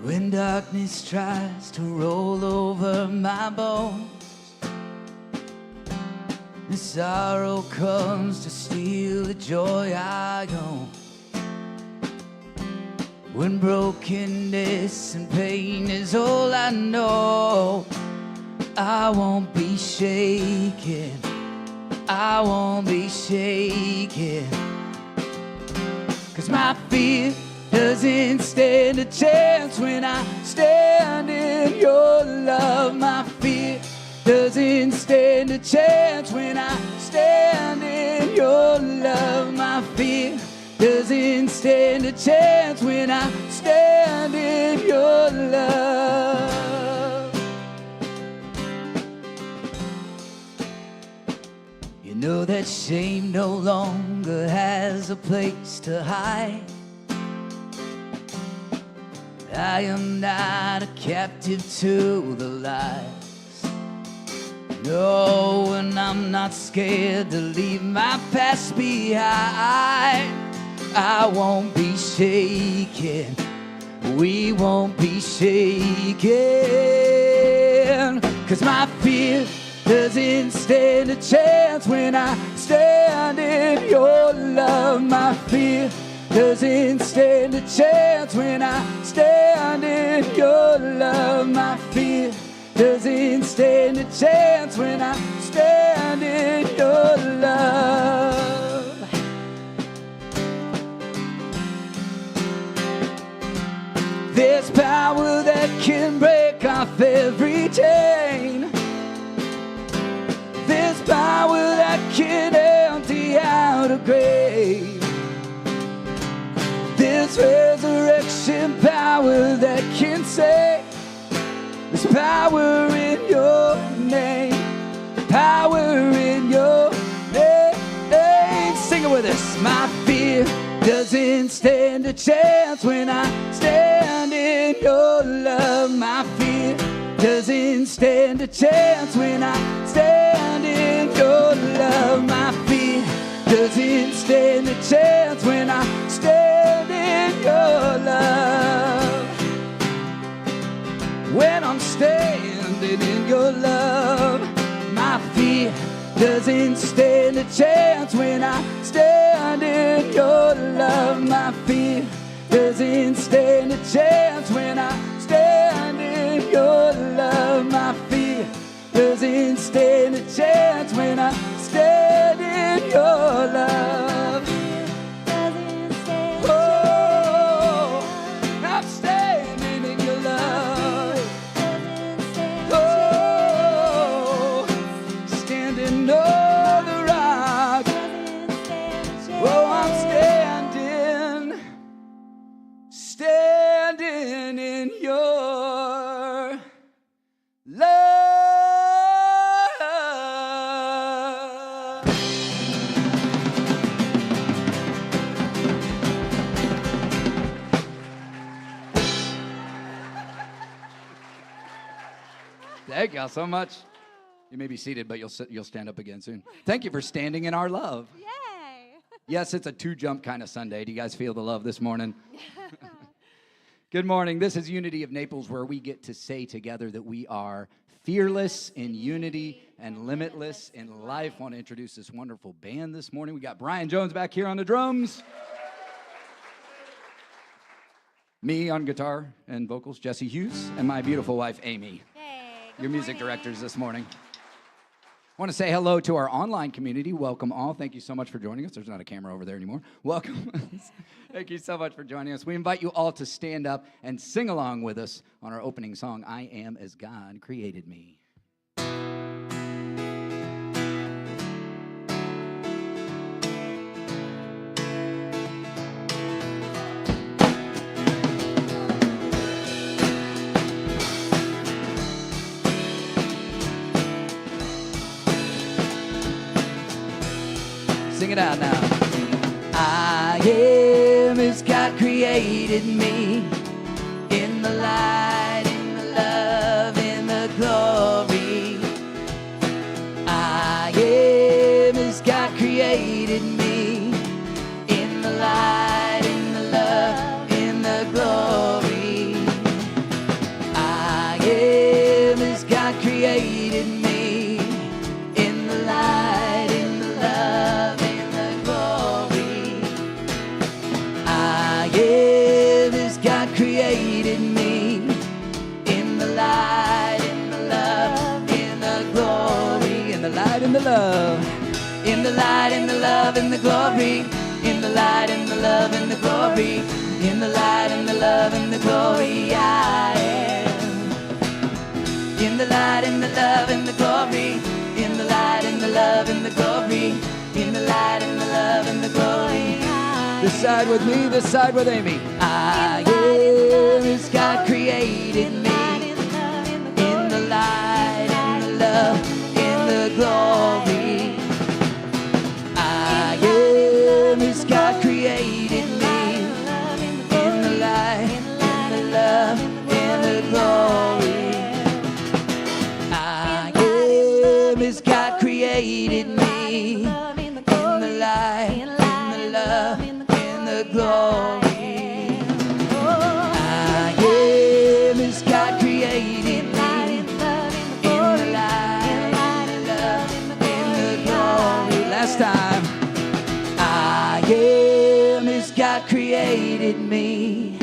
When darkness tries to roll over my bones, and sorrow comes to steal the joy I own. When brokenness and pain is all I know, I won't be shaken, I won't be shaken. 'Cause my fear doesn't stand a chance when I stand in your love. My fear doesn't stand a chance when I stand in your love. My fear doesn't stand a chance when I stand in your love. You know that shame no longer has a place to hide. I am not a captive to the lies. No, and I'm not scared to leave my past behind. I won't be shaken, we won't be shaken. 'Cause my fear doesn't stand a chance when I stand in your love. My fear doesn't stand a chance when I stand in your love. My fear doesn't stand a chance when I stand in your love. There's power that can break off every chain. There's power that can empty out a grave. There's resurrection power that can save. There's power in your name. Power in your name. Sing it with us. My fear doesn't stand a chance when I stand in your love. My fear doesn't stand a chance when I stand in your love. My fear doesn't stand a chance when I stand in your love. When I'm standing in your love, my fear doesn't stand a chance when I stand in your love. My fear doesn't stand a chance when I stand in your love. My fear doesn't stand a chance when I stand in your love. Oh, I'm standing in your love. Oh, standing on the rock. Oh, I'm standing in your love. Thank y'all so much. You may be seated, but you'll stand up again soon. Thank you for standing in our love. Yay! Yes, it's a two-jump kind of Sunday. Do you guys feel the love this morning? Good morning. This is Unity of Naples, where we get to say together that we are fearless in unity and limitless in life. I want to introduce this wonderful band this morning. We got Brian Jones back here on the drums. Me on guitar and vocals, Jesse Hughes, and my beautiful wife, Amy. Hey, Your music directors this morning. I want to say hello to our online community. Welcome all. Thank you so much for joining us. There's not a camera over there anymore. Welcome. Thank you so much for joining us. We invite you all to stand up and sing along with us on our opening song, I Am As God Created Me. Sing it out now. I am as God created me, in the light, in the love, in the glory. I am as God created me, in the light, in the love, in the glory. In the light, in the love, in the glory. In the light, in the love, in the glory. In the light, in the love, in the glory, I am. In the light, in the love, in the glory. In the light, in the love, in the glory. In the light, in the love, in the glory. This side with me, this side with Amy. I am as God created me. In the light, in the love, in the glory. I am as God created me. In the light, in the love, in the glory. I am as God created me. In the light, in the love, in the glory. I am as God created me. In the light, in the love, in the glory. Last time. I am as God created me.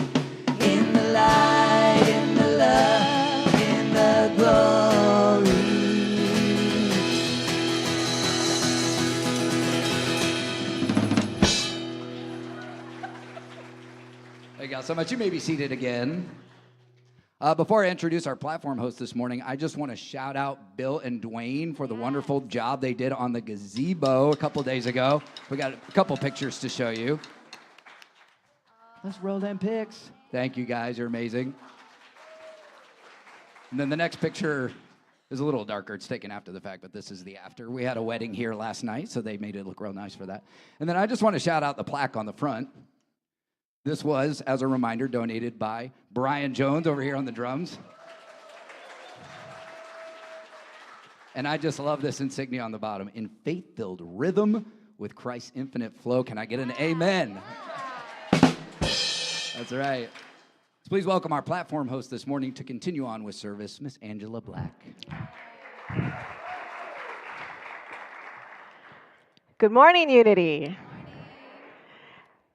In the light, in the love, in the glory. Thank you all so much. You may be seated again. Before I introduce our platform host this morning, I just want to shout out Bill and Dwayne for the wonderful job they did on the gazebo a couple days ago. We got a couple pictures to show you. Let's roll them pics. Thank you, guys. You're amazing. And then the next picture is a little darker. It's taken after the fact, but this is the after. We had a wedding here last night, so they made it look real nice for that. And then I just want to shout out the plaque on the front. This was, as a reminder, donated by Brian Jones over here on the drums. And I just love this insignia on the bottom. In faith-filled rhythm with Christ's infinite flow. Can I get an amen? That's right. So please welcome our platform host this morning to continue on with service, Miss Angela Black. Good morning, Unity.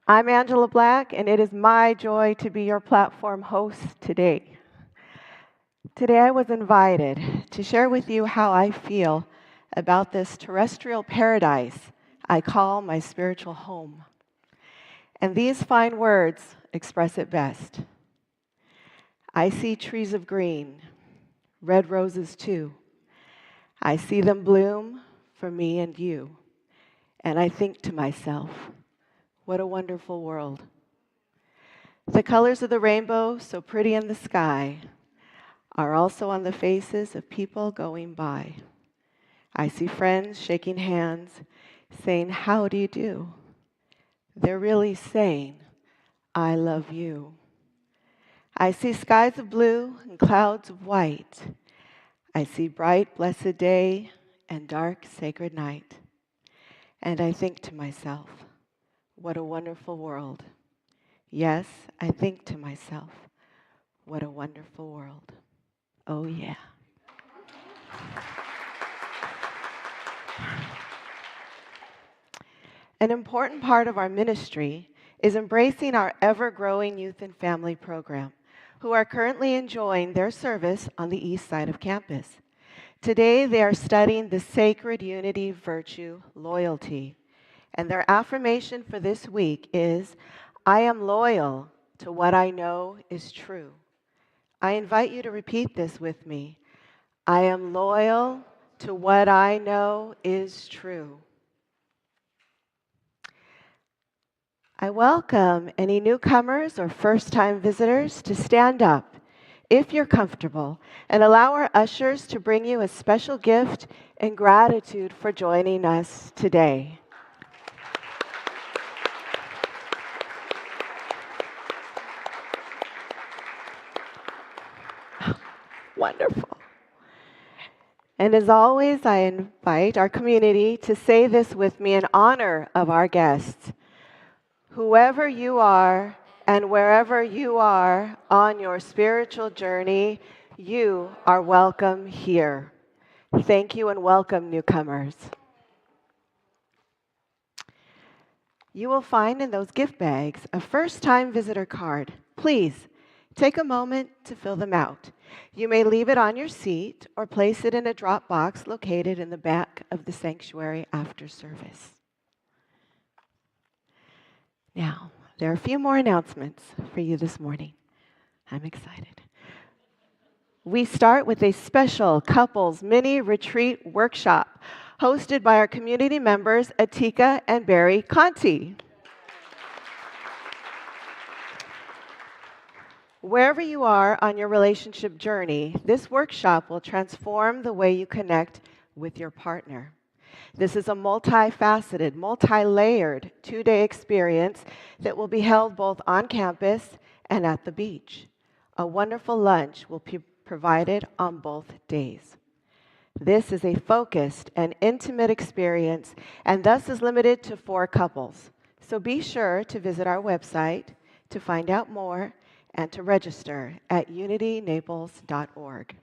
I'm Angela Black, and it is my joy to be your platform host today. Today I was invited to share with you how I feel about this terrestrial paradise I call my spiritual home. And these fine words express it best. I see trees of green, red roses too. I see them bloom for me and you. And I think to myself, what a wonderful world. The colors of the rainbow, so pretty in the sky, are also on the faces of people going by. I see friends shaking hands, saying, how do you do? They're really saying, I love you. I see skies of blue and clouds of white. I see bright, blessed day and dark, sacred night. And I think to myself, what a wonderful world. Yes, I think to myself, what a wonderful world. Oh, yeah. An important part of our ministry is embracing our ever-growing youth and family program, who are currently enjoying their service on the east side of campus. Today, they are studying the sacred unity virtue, loyalty. And their affirmation for this week is, I am loyal to what I know is true. I invite you to repeat this with me. I am loyal to what I know is true. I welcome any newcomers or first-time visitors to stand up, if you're comfortable, and allow our ushers to bring you a special gift and gratitude for joining us today. Wonderful. And as always, I invite our community to say this with me in honor of our guests. Whoever you are and wherever you are on your spiritual journey, you are welcome here. Thank you and welcome, newcomers. You will find in those gift bags a first-time visitor card. Please take a moment to fill them out. You may leave it on your seat or place it in a drop box located in the back of the sanctuary after service. Now, there are a few more announcements for you this morning. I'm excited. We start with a special couples mini retreat workshop hosted by our community members Atika and Barry Conti. Wherever you are on your relationship journey, this workshop will transform the way you connect with your partner. This is a multifaceted, multi-layered 2-day experience that will be held both on campus and at the beach. A wonderful lunch will be provided on both days. This is a focused and intimate experience and thus is limited to 4 couples. So be sure to visit our website to find out more and to register at unitynaples.org.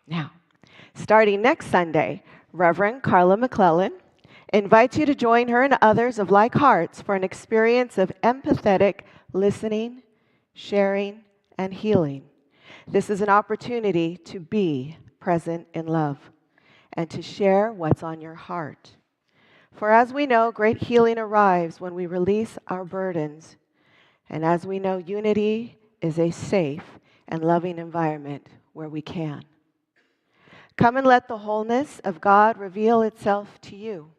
Now, starting next Sunday, Reverend Carla McClellan invites you to join her and others of like hearts for an experience of empathetic listening, sharing, and healing. This is an opportunity to be present in love and to share what's on your heart. For as we know, great healing arrives when we release our burdens. And as we know, unity is a safe and loving environment where we can. Come and let the wholeness of God reveal itself to you.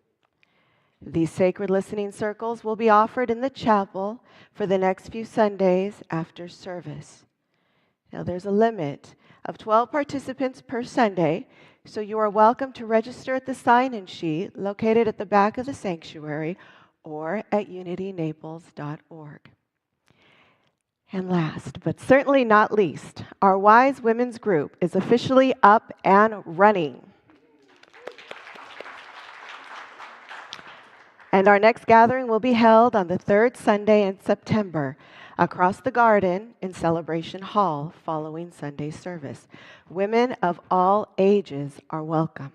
These sacred listening circles will be offered in the chapel for the next few Sundays after service. Now, there's a limit of 12 participants per Sunday, so you are welcome to register at the sign-in sheet located at the back of the sanctuary or at unitynaples.org. And last, but certainly not least, our Wise Women's Group is officially up and running. And our next gathering will be held on the 3rd Sunday in September across the garden in Celebration Hall following Sunday service. Women of all ages are welcome.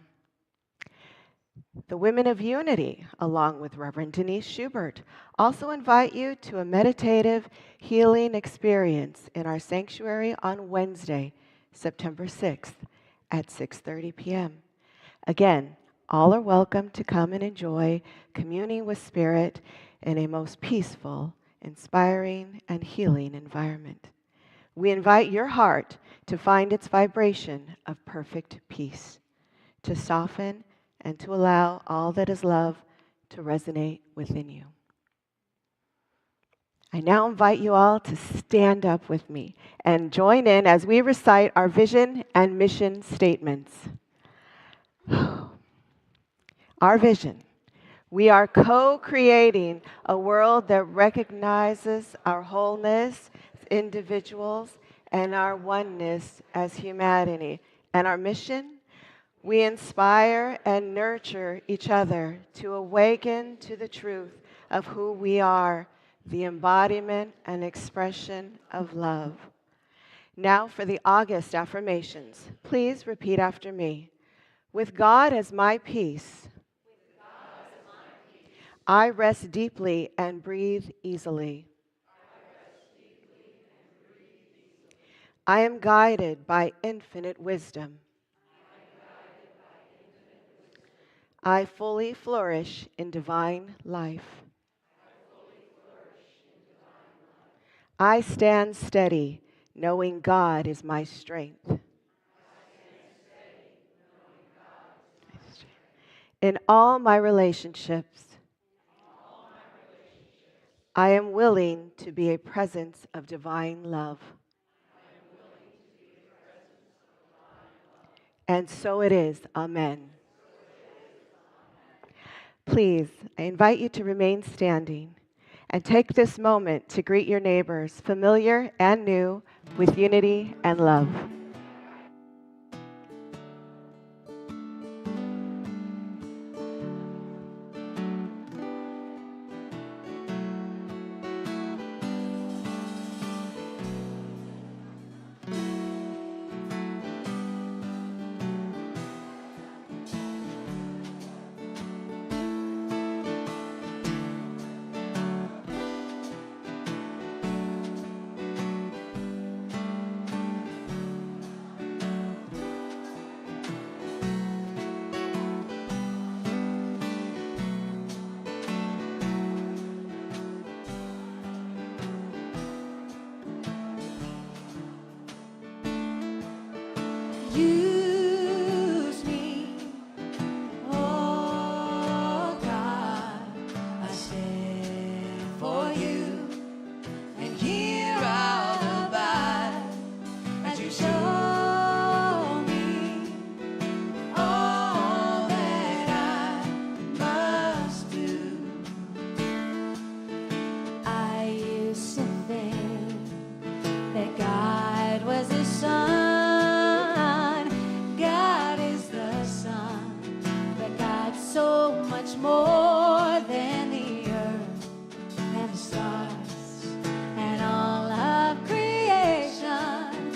The Women of Unity, along with Reverend Denise Schubert, also invite you to a meditative healing experience in our sanctuary on Wednesday, September 6th at 6:30 p.m. Again, all are welcome to come and enjoy communing with Spirit in a most peaceful, inspiring, and healing environment. We invite your heart to find its vibration of perfect peace, to soften and to allow all that is love to resonate within you. I now invite you all to stand up with me and join in as we recite our vision and mission statements. Our vision. We are co-creating a world that recognizes our wholeness as individuals and our oneness as humanity. And our mission? We inspire and nurture each other to awaken to the truth of who we are, the embodiment and expression of love. Now for the August affirmations. Please repeat after me. With God as my peace, I rest deeply and breathe easily. I am guided by infinite wisdom. I fully flourish in divine life. I stand steady, knowing God is my strength. In all my relationships, I am willing to be a presence of divine love. And so it is. Amen. Please, I invite you to remain standing and take this moment to greet your neighbors, familiar and new, with unity and love. much more than the earth and the stars and all of creation.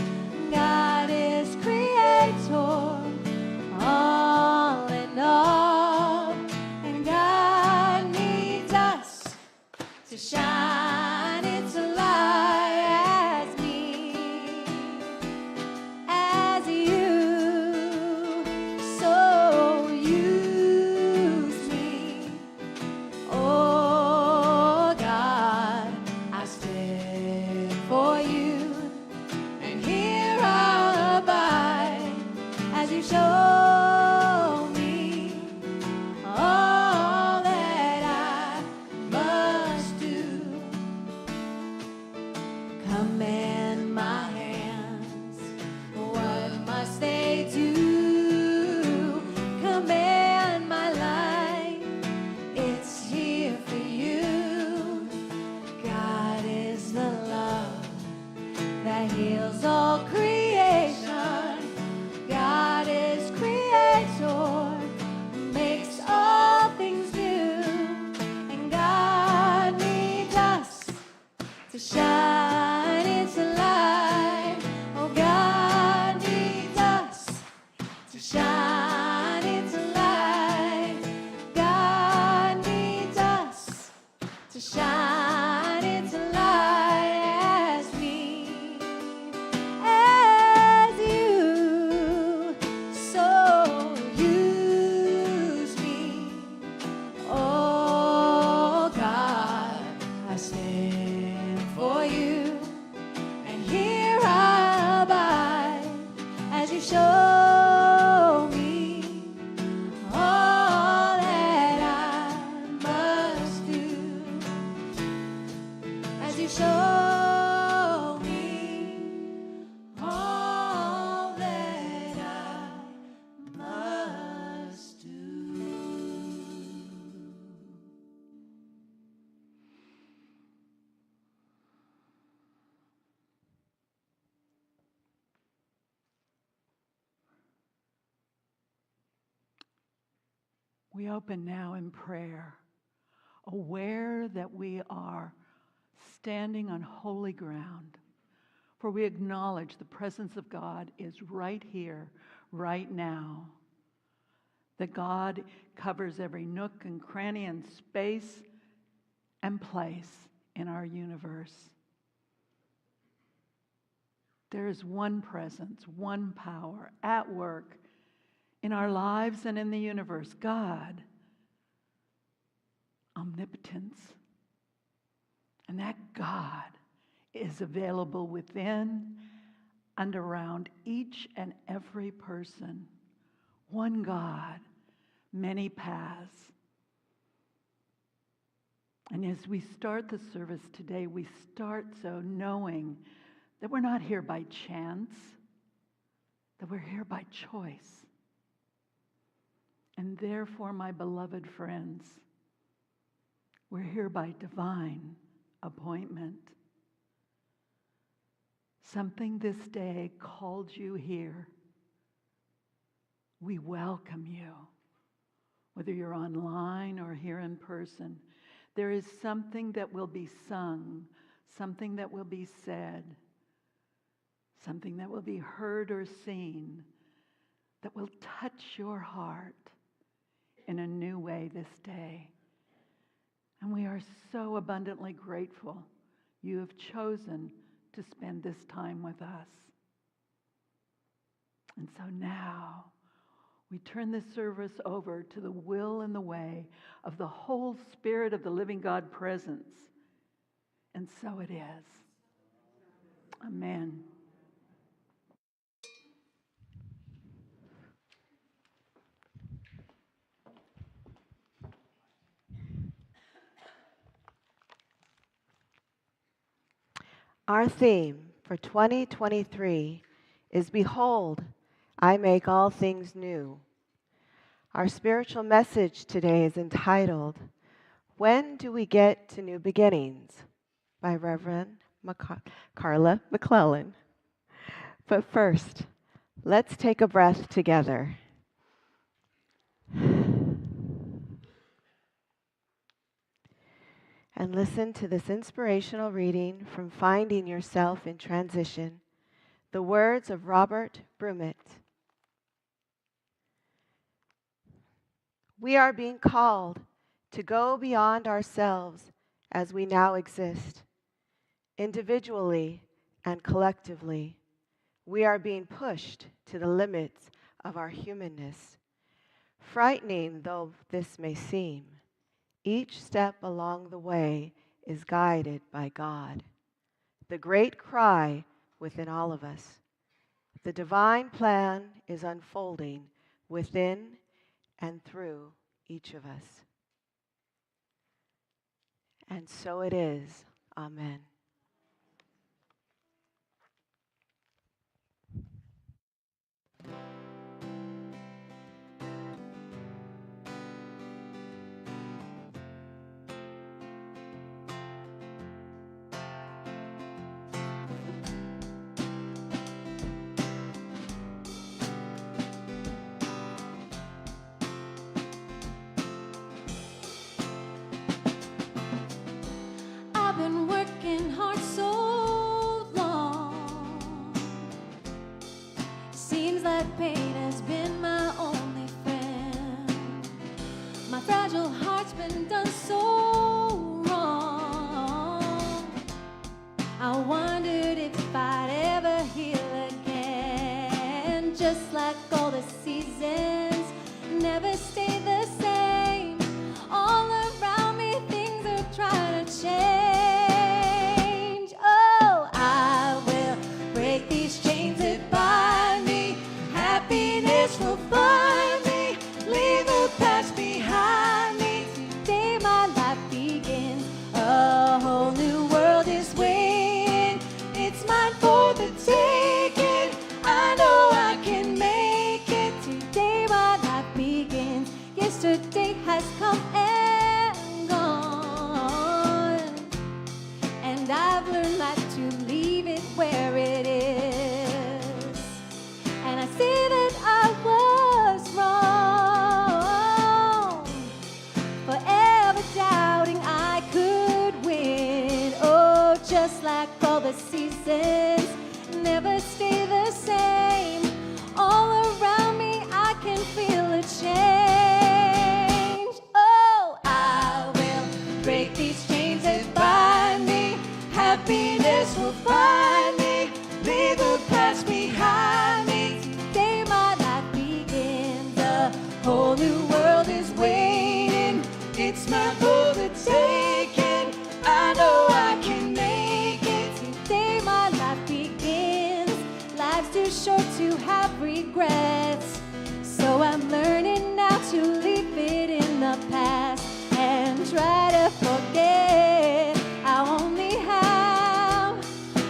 God is creator, all in all, and God needs us to shine into light as me, as you so use me. Oh God, I stand for you, and here I'll abide as you show me all that I must do. Command my hands, what must they do? Command my life, it's here for you. God is the love that heals all creation. God is creator, makes all things new, and God needs us to shine into light. Oh, God needs us to shine into light. God needs us to shine into light as me, as you so use me. Oh God, I stand for you, and here I abide as you show me all that I must do, as you show me all that I must do. We open now in prayer, aware that we are standing on holy ground, for we acknowledge the presence of God is right here, right now, that God covers every nook and cranny and space and place in our universe. There is one presence, one power at work in our lives and in the universe. God, omnipotence. And that God is available within and around each and every person. One God, many paths. And as we start the service today, we start so knowing that we're not here by chance, that we're here by choice. And therefore, my beloved friends, we're here by divine appointment. Something this day called you here. We welcome you, whether you're online or here in person. There is something that will be sung, something that will be said, something that will be heard or seen that will touch your heart in a new way this day. And we are so abundantly grateful you have chosen to spend this time with us. And so now we turn this service over to the will and the way of the whole Spirit of the living God presence. And so it is. Amen. Our theme for 2023 is Behold, I make all things new. Our spiritual message today is entitled, When Do We Get to New Beginnings? By Reverend Carla McClellan. But first, let's take a breath together. and listen to this inspirational reading from Finding Yourself in Transition, the words of Robert Brummett. We are being called to go beyond ourselves as we now exist. Individually and collectively, we are being pushed to the limits of our humanness. Frightening though this may seem, each step along the way is guided by God. The great cry within all of us. The divine plan is unfolding within and through each of us. And so it is. Amen. I've been working hard so long. Seems like pain has been my only friend. My fragile heart's been done so wrong. I wondered if I'd ever heal again. Just like all the seasons never stay the same. All around me things are trying to change. Oh, I will break these chains that bind me. Happiness will find me. Leave the past behind me. Today my life begins. A whole new world is waiting. It's mine for the taking. I know I can make it. Today my life begins. Yesterday has come and gone, and I've learned not to leave it where it is. And I see that I was wrong, forever doubting I could win. Oh, just like all the seasons never stay the same. All around me I can feel a change. Oh, I will break these chains that bind me. Happiness will find me. Leave the past behind me. Today my life begins. A whole new world is waiting. It's mine for the taking. I know I can make it. Today my life begins. Life's too short to have regrets, so I'm learning now to leave it in the past and try to forget. I only have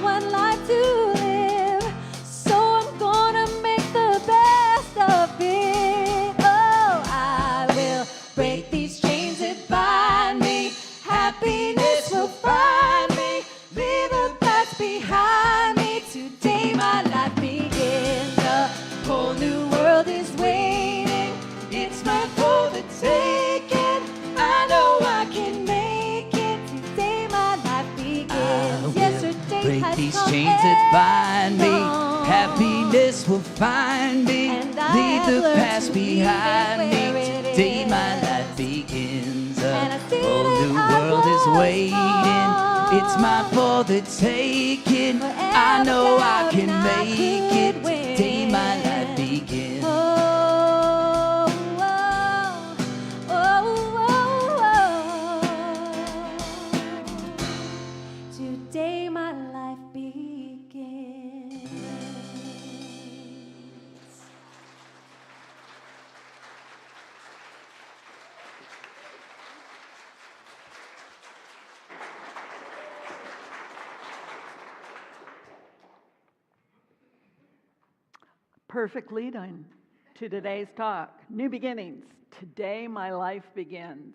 one life to live, so I'm gonna make the best of it. Oh, I will break these chains that bind me. Happiness will find me. Leave the past behind me. Today my life begins. A whole new world is waiting. It's mine for the taking. I know I can make it. Today my life begins. Yesterday Break has these come chains that bind me. gone. Happiness will find me. And I Leave have the learned past to leave it behind me. where it Today my is. life begins. And I A see whole that new I world is was waiting. It's mine wrong. for the taking. I Forever know I can doubting I make it. could win. Today my life begins. Oh, oh, oh, oh. Today my life begins. Perfect lead in to today's talk. New beginnings. Today my life begins.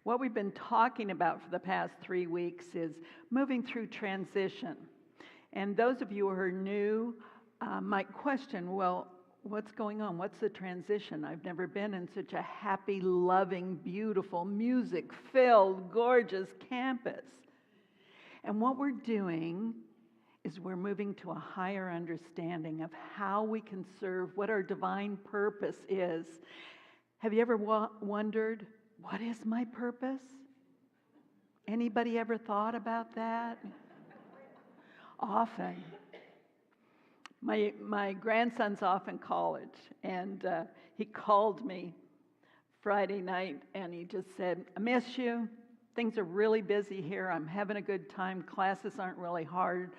What we've been talking about for the past 3 weeks is moving through transition. And those of you who are new might question, well, what's going on? What's the transition? I've never been in such a happy, loving, beautiful, music-filled, gorgeous campus. And what we're doing is we're moving to a higher understanding of how we can serve, what our divine purpose is. Have you ever wondered, what is my purpose? Anybody ever thought about that? Often. My grandson's off in college, and he called me Friday night, and he just said, I miss you. Things are really busy here. I'm having a good time. Classes aren't really hard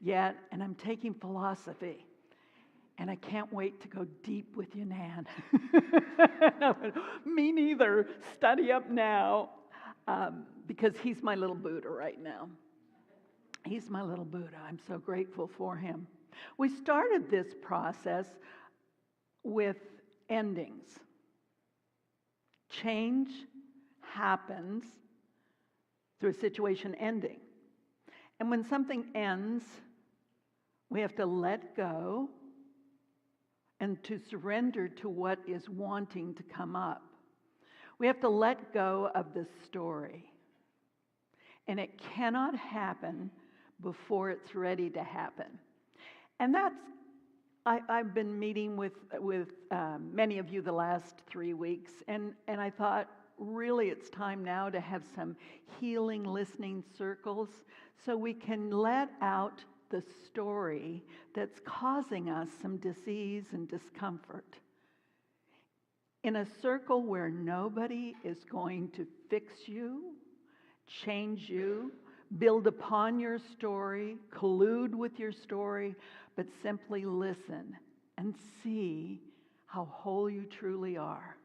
yet, and I'm taking philosophy. And I can't wait to go deep with you, Nan. I went, me neither. Study up now. Because he's my little Buddha right now. He's my little Buddha. I'm so grateful for him. We started this process with endings. Change happens through a situation ending. And when something ends, we have to let go and to surrender to what is wanting to come up. We have to let go of the story. And it cannot happen before it's ready to happen. And I've been meeting with many of you the last 3 weeks, and I thought, really it's time now to have some healing listening circles so we can let out the story that's causing us some disease and discomfort. In a circle where nobody is going to fix you, change you, build upon your story, collude with your story, but simply listen and see how whole you truly are.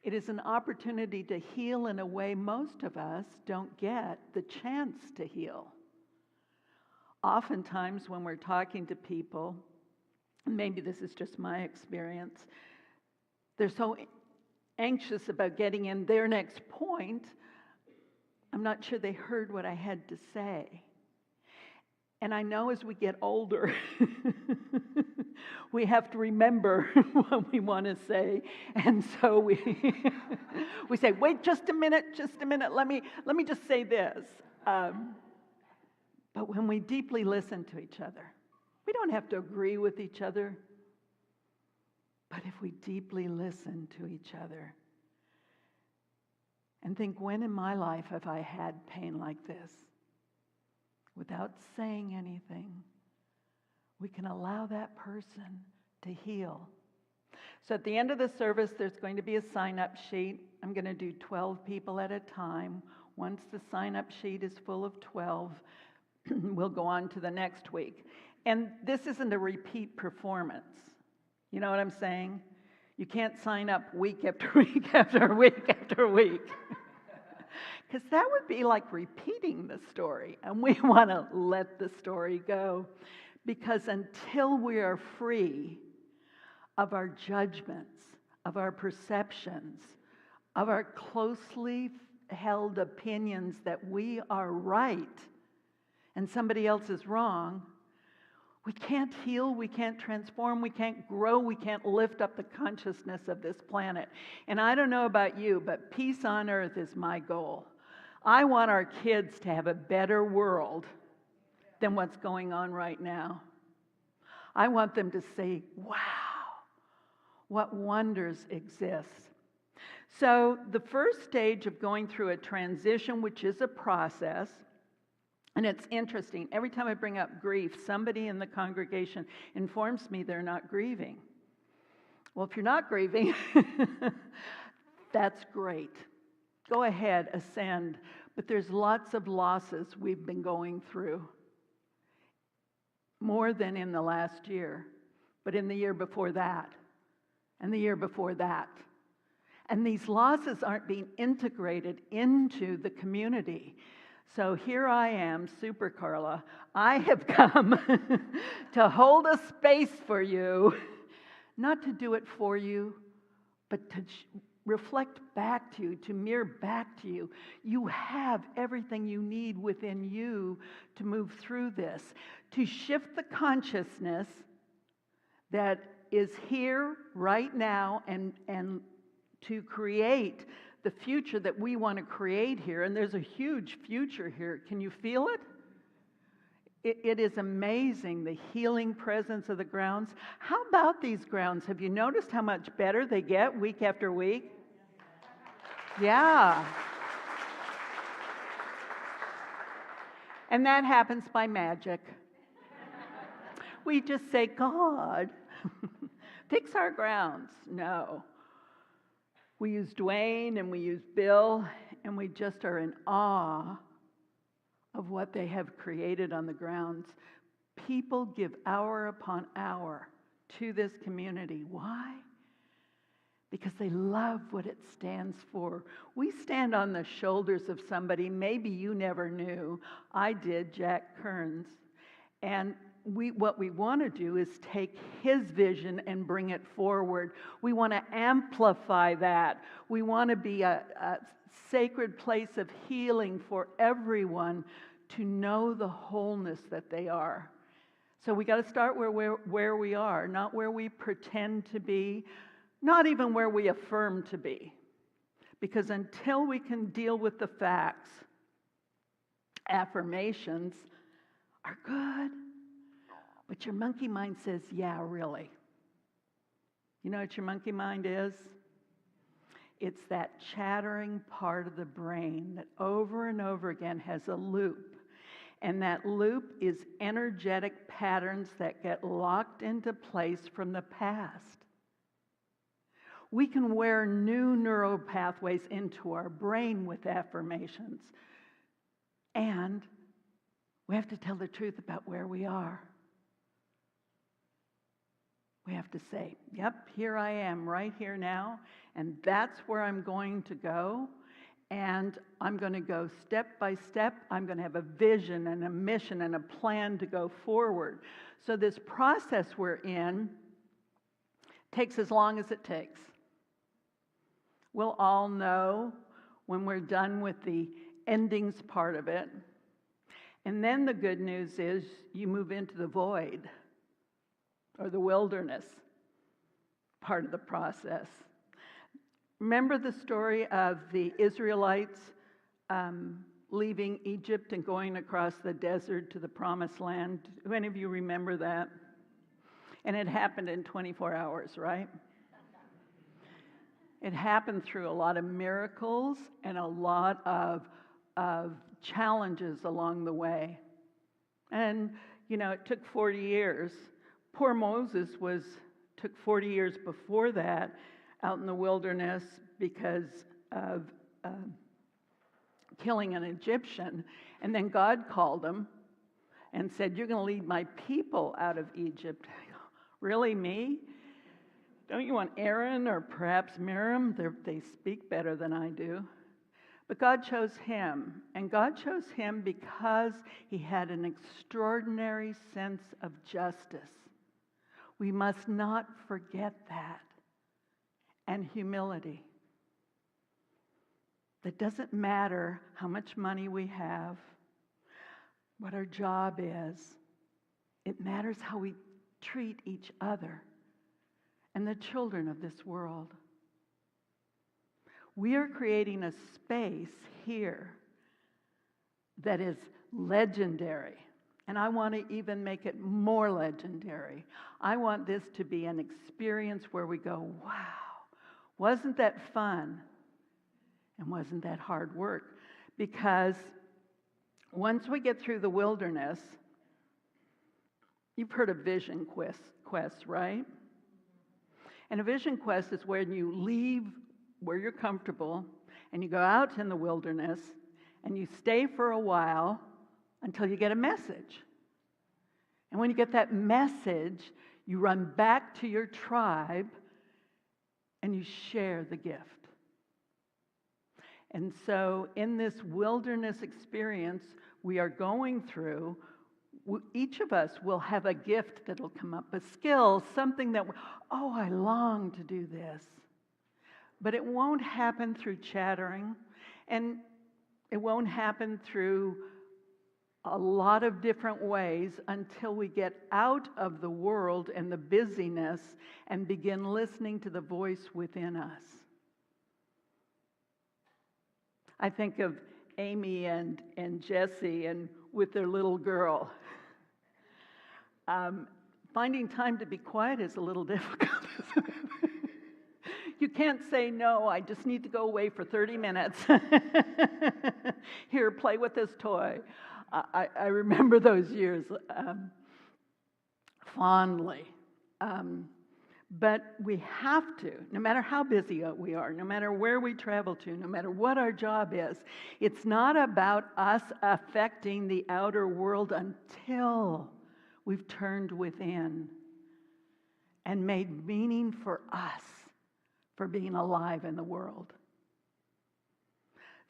It is an opportunity to heal in a way most of us don't get the chance to heal. Oftentimes when we're talking to people, maybe this is just my experience, they're so anxious about getting in their next point, I'm not sure they heard what I had to say. And I know as we get older, we have to remember what we want to say. And so we say, wait, just a minute, let me just say this. But when we deeply listen to each other, we don't have to agree with each other. But if we deeply listen to each other and think, when in my life have I had pain like this? Without saying anything, we can allow that person to heal. So at the end of the service, there's going to be a sign-up sheet. I'm going to do 12 people at a time. Once the sign-up sheet is full of 12, we'll go on to the next week. And this isn't a repeat performance. You know what I'm saying? You can't sign up week after week after week after week. Because that would be like repeating the story. And we want to let the story go. Because until we are free of our judgments, of our perceptions, of our closely held opinions that we are right and somebody else is wrong, we can't heal, we can't transform, we can't grow, we can't lift up the consciousness of this planet. And I don't know about you, but peace on earth is my goal. I want our kids to have a better world than what's going on right now. I want them to say, wow, what wonders exist. So the first stage of going through a transition, which is a process, and it's interesting, every time I bring up grief, somebody in the congregation informs me they're not grieving. Well, if you're not grieving, that's great. Go ahead, ascend. But there's lots of losses we've been going through. More than in the last year, but in the year before that, and the year before that. And these losses aren't being integrated into the community. So here I am, Super Carla. I have come to hold a space for you, not to do it for you, but to reflect back to you, to mirror back to you. You have everything you need within you to move through this, to shift the consciousness that is here right now and to create the future that we want to create here. And there's a huge future here. Can you feel it? It is amazing, the healing presence of the grounds. How about these grounds? Have you noticed how much better they get week after week? Yeah. And that happens by magic. We just say, God, fix our grounds. No. We use Dwayne and we use Bill, and we just are in awe of what they have created on the grounds. People give hour upon hour to this community. Why? Because they love what it stands for. We stand on the shoulders of somebody maybe you never knew. I did, Jack Kearns. And what we want to do is take his vision and bring it forward. We want to amplify that. We want to be a sacred place of healing for everyone to know the wholeness that they are. So we got to start where we are, not where we pretend to be, not even where we affirm to be. Because until we can deal with the facts, affirmations are good. But your monkey mind says, yeah, really. You know what your monkey mind is? It's that chattering part of the brain that over and over again has a loop. And that loop is energetic patterns that get locked into place from the past. We can wear new neural pathways into our brain with affirmations. And we have to tell the truth about where we are. We have to say, yep, here I am right here now, and that's where I'm going to go. And I'm going to go step by step. I'm going to have a vision and a mission and a plan to go forward. So this process we're in takes as long as it takes. We'll all know when we're done with the endings part of it. And then the good news is you move into the void or the wilderness part of the process. Remember the story of the Israelites leaving Egypt and going across the desert to the promised land? Do any of you remember that? And it happened in 24 hours, right? It happened through a lot of miracles and a lot of challenges along the way. And, you know, it took 40 years. Poor Moses took 40 years before that out in the wilderness because of killing an Egyptian. And then God called him and said, you're going to lead my people out of Egypt. Really, me? Don't you want Aaron or perhaps Miriam? They speak better than I do. But God chose him. And God chose him because he had an extraordinary sense of justice. We must not forget that. And humility. That doesn't matter how much money we have, what our job is. It matters how we treat each other and the children of this world. We are creating a space here that is legendary. And I want to even make it more legendary. I want this to be an experience where we go, wow. Wasn't that fun? And wasn't that hard work? Because once we get through the wilderness, you've heard of vision quests, right? And a vision quest is when you leave where you're comfortable and you go out in the wilderness and you stay for a while until you get a message. And when you get that message, you run back to your tribe and you share the gift. And so in this wilderness experience we are going through, each of us will have a gift that'll come up, a skill, something that, oh, I long to do this. But it won't happen through chattering, and it won't happen through a lot of different ways until we get out of the world and the busyness and begin listening to the voice within us. I think of Amy and Jesse and with their little girl. Finding time to be quiet is a little difficult, isn't it? You can't say, no, I just need to go away for 30 minutes. Here, play with this toy. I remember those years fondly. But we have to, no matter how busy we are, no matter where we travel to, no matter what our job is, it's not about us affecting the outer world until we've turned within and made meaning for us for being alive in the world.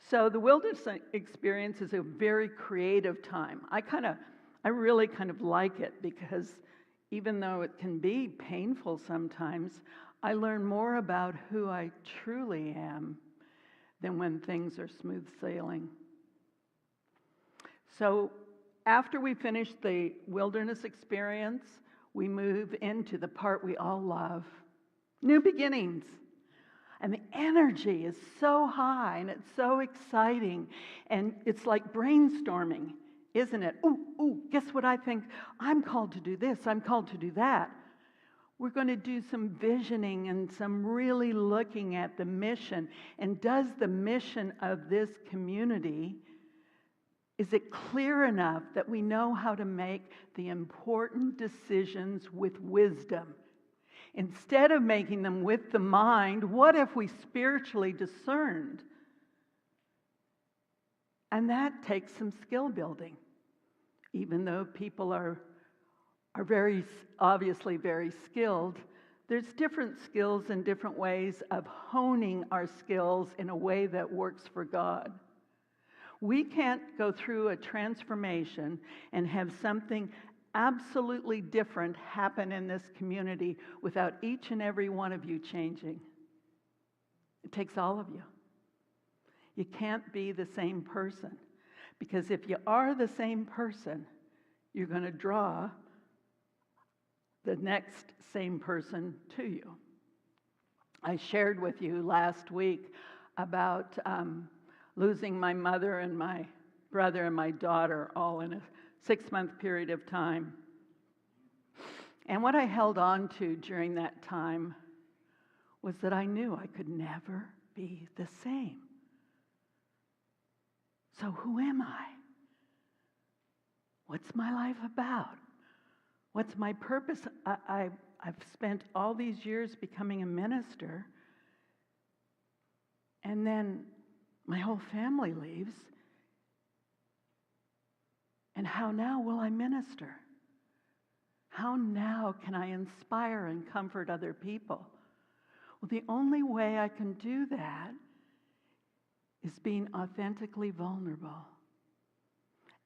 So the wilderness experience is a very creative time. I really kind of like it because even though it can be painful sometimes, I learn more about who I truly am than when things are smooth sailing. So after we finish the wilderness experience, we move into the part we all love, new beginnings. And the energy is so high and it's so exciting. And it's like brainstorming, isn't it? Ooh, guess what I think? I'm called to do this. I'm called to do that. We're going to do some visioning and some really looking at the mission. And does the mission of this community, is it clear enough that we know how to make the important decisions with wisdom? Instead of making them with the mind, what if we spiritually discerned? And that takes some skill building. Even though people are very obviously very skilled, there's different skills and different ways of honing our skills in a way that works for God. We can't go through a transformation and have something absolutely different happen in this community without each and every one of you changing. It takes all of you. You can't be the same person, because if you are the same person, you're going to draw the next same person to you. I shared with you last week about losing my mother and my brother and my daughter all in a 6-month period of time. And what I held on to during that time was that I knew I could never be the same. So who am I? What's my life about? What's my purpose? I've spent all these years becoming a minister, and then my whole family leaves. And how now will I minister? How now can I inspire and comfort other people? Well, the only way I can do that is being authentically vulnerable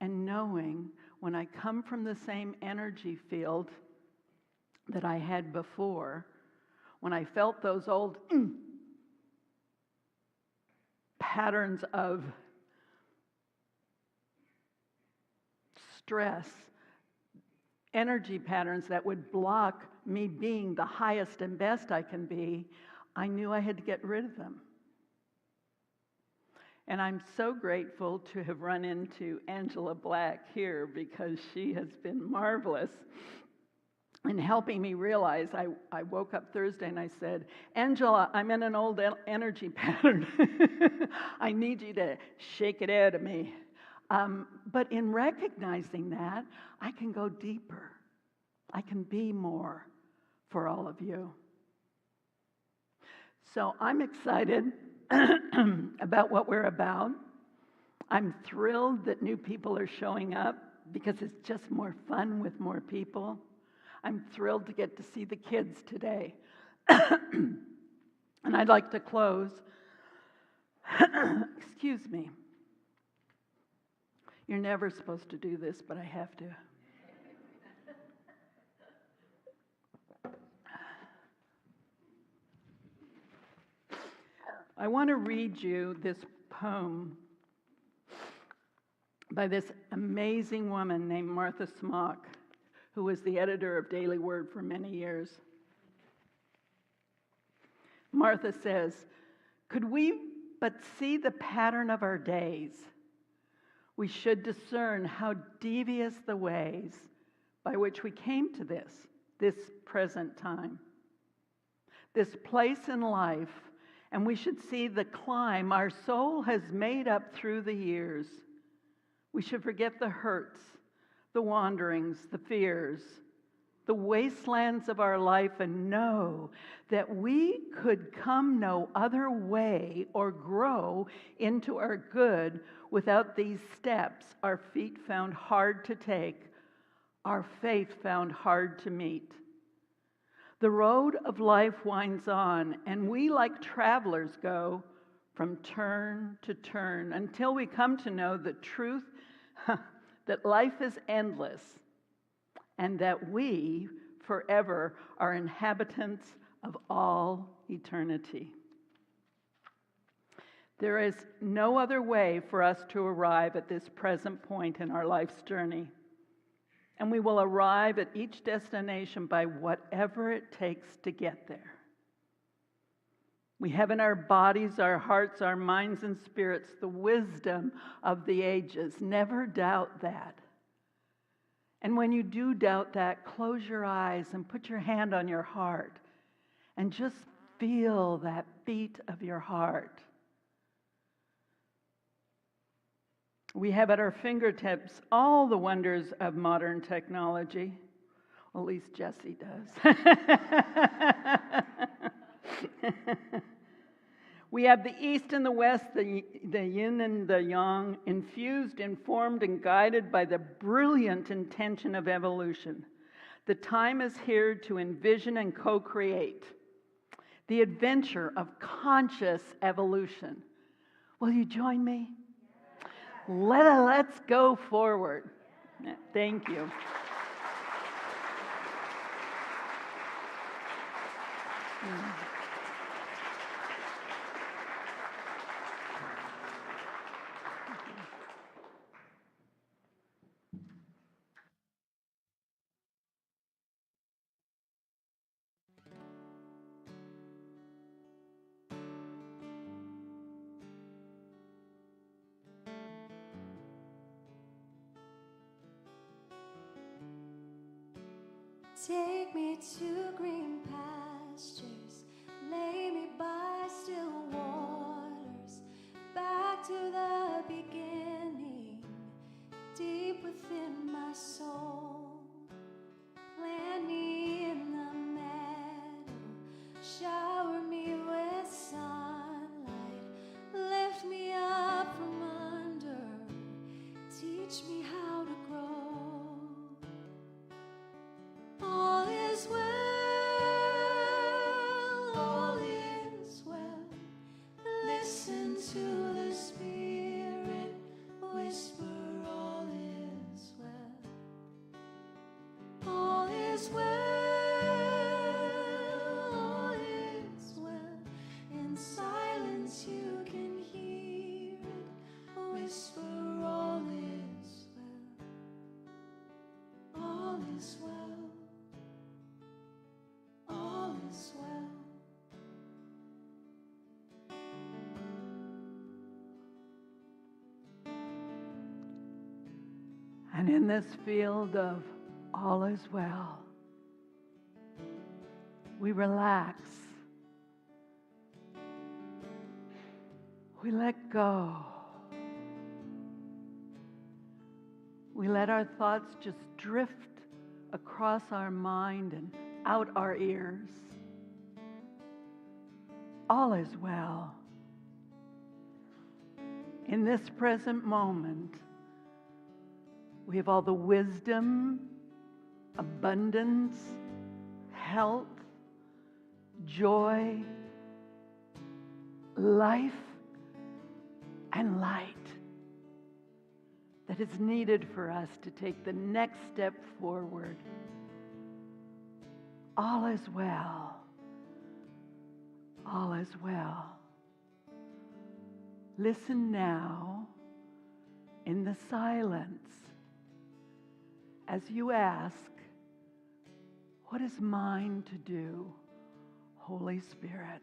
and knowing when I come from the same energy field that I had before, when I felt those old patterns of stress, energy patterns that would block me being the highest and best I can be, I knew I had to get rid of them. And I'm so grateful to have run into Angela Black here, because she has been marvelous in helping me realize. I woke up Thursday and I said, Angela, I'm in an old energy pattern. I need you to shake it out of me. But in recognizing that, I can go deeper. I can be more for all of you. So I'm excited about what we're about. I'm thrilled that new people are showing up because it's just more fun with more people. I'm thrilled to get to see the kids today. And I'd like to close. Excuse me. You're never supposed to do this, but I have to. I want to read you this poem by this amazing woman named Martha Smock, who was the editor of Daily Word for many years. Martha says, "Could we but see the pattern of our days, we should discern how devious the ways by which we came to this present time, this place in life, and we should see the climb our soul has made up through the years. We should forget the hurts, the wanderings, the fears, the wastelands of our life, and know that we could come no other way or grow into our good without these steps our feet found hard to take, our faith found hard to meet. The road of life winds on, and we like travelers go from turn to turn until we come to know the truth that life is endless and that we forever are inhabitants of all eternity. There is no other way for us to arrive at this present point in our life's journey, and we will arrive at each destination by whatever it takes to get there. We have in our bodies, our hearts, our minds, and spirits the wisdom of the ages. Never doubt that. And when you do doubt that, close your eyes and put your hand on your heart and just feel that beat of your heart. We have at our fingertips all the wonders of modern technology. Well, at least Jesse does. We have the East and the West, the yin and the yang, infused, informed, and guided by the brilliant intention of evolution. The time is here to envision and co-create the adventure of conscious evolution. Will you join me? Let's go forward. Thank you. Take me to green pastures, lay me by still waters, back to the beginning, deep within my soul. Plant me in the meadow, shower me with sunlight, lift me up from under, teach me how to grow. All is well, all is well. Listen to the Spirit whisper, all is well. All is well, all is well. In silence you can hear it whisper, all is well. All is well. All is well. And in this field of all is well, we relax. We let go. We let our thoughts just drift across our mind and out our ears. All is well. In this present moment, we have all the wisdom, abundance, health, joy, life, and light that is needed for us to take the next step forward. All is well. All is well. Listen now in the the silence, as you ask, what is mine to do, Holy Spirit?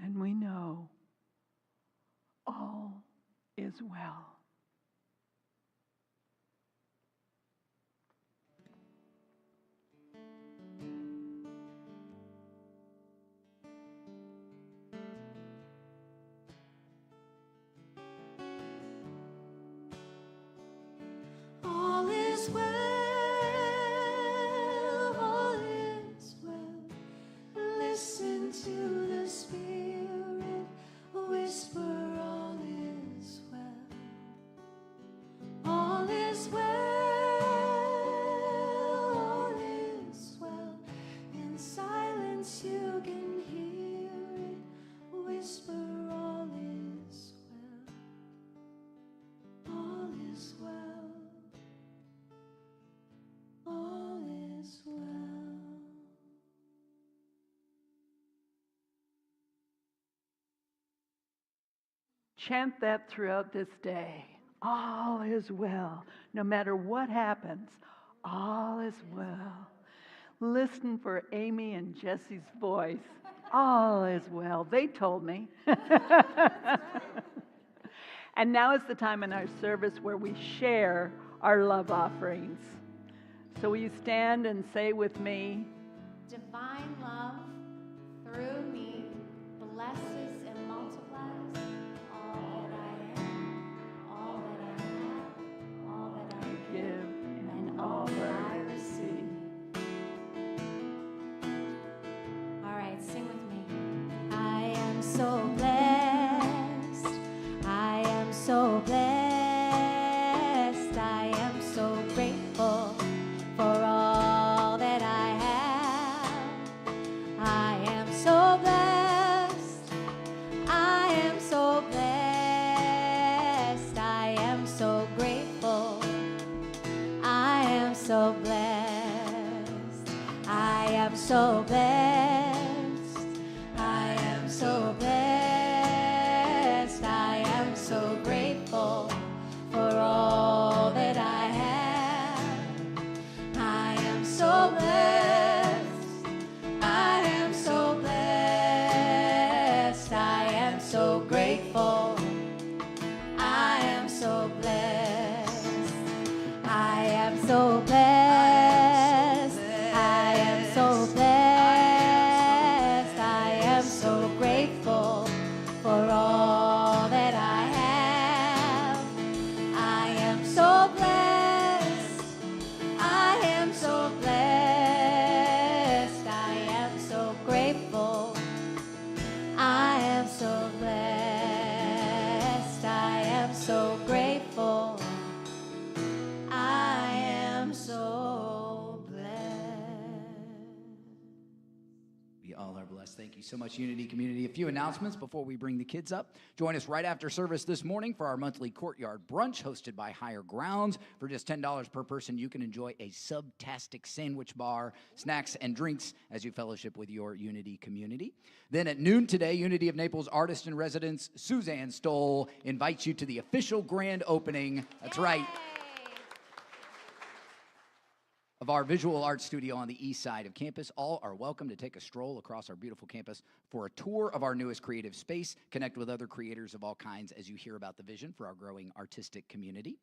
And we know all is well. All is well, all is well. Listen to the Spirit whisper, all is well. All is well, all is well. In silence you can hear it whisper, all is well. All is well. All is well. Chant that throughout this day. All is well. No matter what happens, all is well. Listen for Amy and Jesse's voice. All is well. They told me. And now is the time in our service where we share our love offerings. So will you stand and say with me, Divine love through me blesses and multiplies all that I am, all that I have, all that I give and all that I receive. All right, sing with me. I am so blessed. I am so blessed. I am so grateful for all that I have. I am so blessed. I am so blessed. I am so grateful. I am so blessed. I am so blessed. I am so blessed. I am so grateful for all that I have. I am so blessed. I am so blessed. I am so grateful. I am so blessed. I am so blessed. I am so blessed. I am so grateful for all that I have. I am so blessed. I am so blessed. I am so grateful. I am so blessed. I am so grateful. I am so blessed. We all are blessed. Thank you so much, Unity Community. A few announcements before we bring the kids up. Join us right after service this morning for our monthly courtyard brunch hosted by Higher Grounds. For just $10 per person, you can enjoy a subtastic sandwich bar, snacks, and drinks as you fellowship with your Unity community. Then at noon today, Unity of Naples artist in residence Suzanne Stoll invites you to the official grand opening. That's right. Of our visual art studio on the east side of campus. All are welcome to take a stroll across our beautiful campus for a tour of our newest creative space, connect with other creators of all kinds as you hear about the vision for our growing artistic community.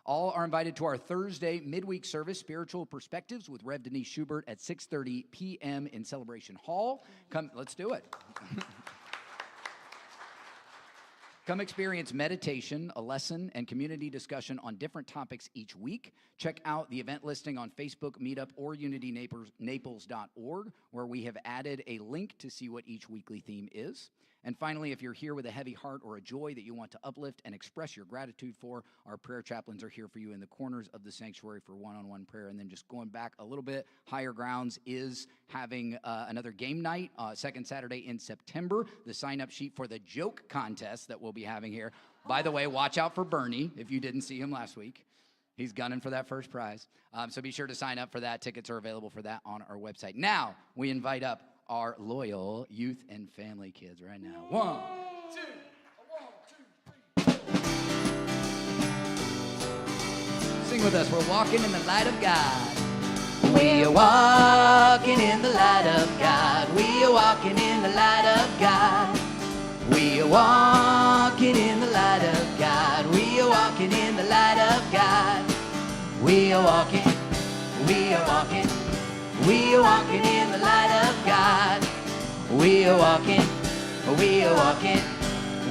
All are invited to our Thursday midweek service, Spiritual Perspectives, with Rev. Denise Schubert at 6:30 p.m. in Celebration Hall. Come, let's do it. Come experience meditation, a lesson, and community discussion on different topics each week. Check out the event listing on Facebook, Meetup, or UnityNaples.org, where we have added a link to see what each weekly theme is. And finally, if you're here with a heavy heart or a joy that you want to uplift and express your gratitude for, our prayer chaplains are here for you in the corners of the sanctuary for one-on-one prayer. And then just going back a little bit, Higher Grounds is having another game night, second Saturday in September. The sign-up sheet for the joke contest that we'll be having here. By the way, watch out for Bernie if you didn't see him last week. He's gunning for that first prize. So be sure to sign up for that. Tickets are available for that on our website. Now, we invite up our loyal youth and family kids right now. 1, 2, 1, 2, 3. Sing with us. We're walking in the light of God. We are walking in the light of God. We are walking in the light of God. We are walking in the light of God. We are walking in the light of God. We are walking. We are walking. We are walking in the light of God. We are walking. We are walking.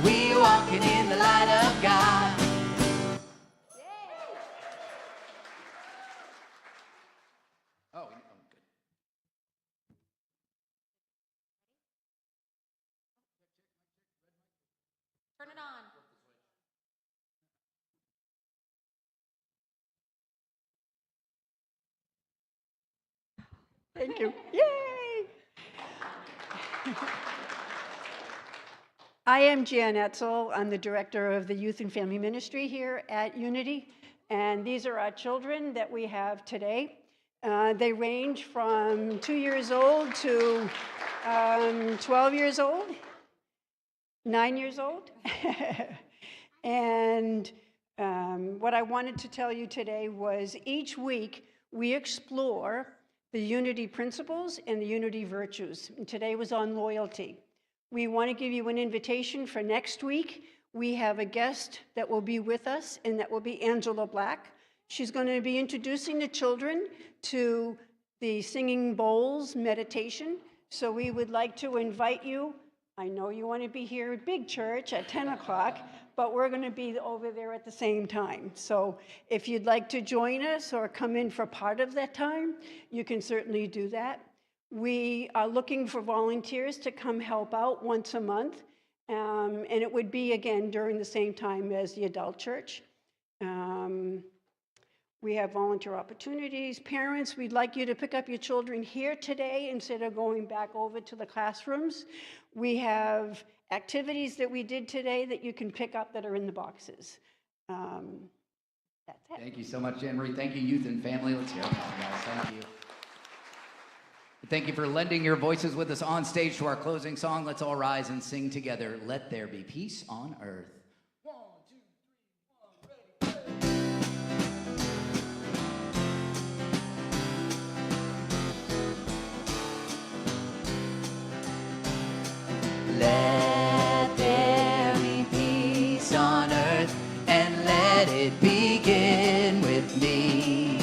We are walking in the light of God. Oh, good. Turn it on. Thank you. Yay! I am Jan Etzel. I'm the director of the Youth and Family Ministry here at Unity. And these are our children that we have today. They range from 2 years old to 12 years old, 9 years old. And what I wanted to tell you today was each week we explore the Unity principles and the Unity virtues. And today was on loyalty. We want to give you an invitation for next week. We have a guest that will be with us, and that will be Angela Black. She's going to be introducing the children to the Singing Bowls meditation. So we would like to invite you. I know you want to be here at Big Church at 10 o'clock, but we're going to be over there at the same time. So if you'd like to join us or come in for part of that time, you can certainly do that. We are looking for volunteers to come help out once a month, and it would be, again, during the same time as the adult church. We have volunteer opportunities. Parents, we'd like you to pick up your children here today instead of going back over to the classrooms. We have activities that we did today that you can pick up that are in the boxes. That's it. Thank you so much, Jan Marie. Thank you, youth and family. Let's hear it, guys. Thank you. Thank you for lending your voices with us on stage to our closing song. Let's all rise and sing together. Let there be peace on earth. 1, 2, 3, 1, ready, Let there be peace on earth, and let it begin with me.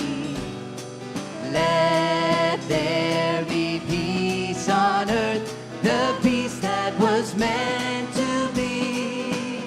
Let there be peace on earth, the peace that was meant to be.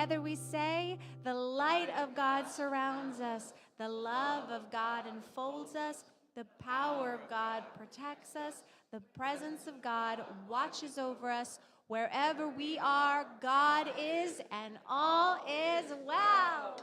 together we say, the light of God surrounds us, the love of God enfolds us, the power of God protects us, the presence of God watches over us. Wherever we are, God is, and all is well.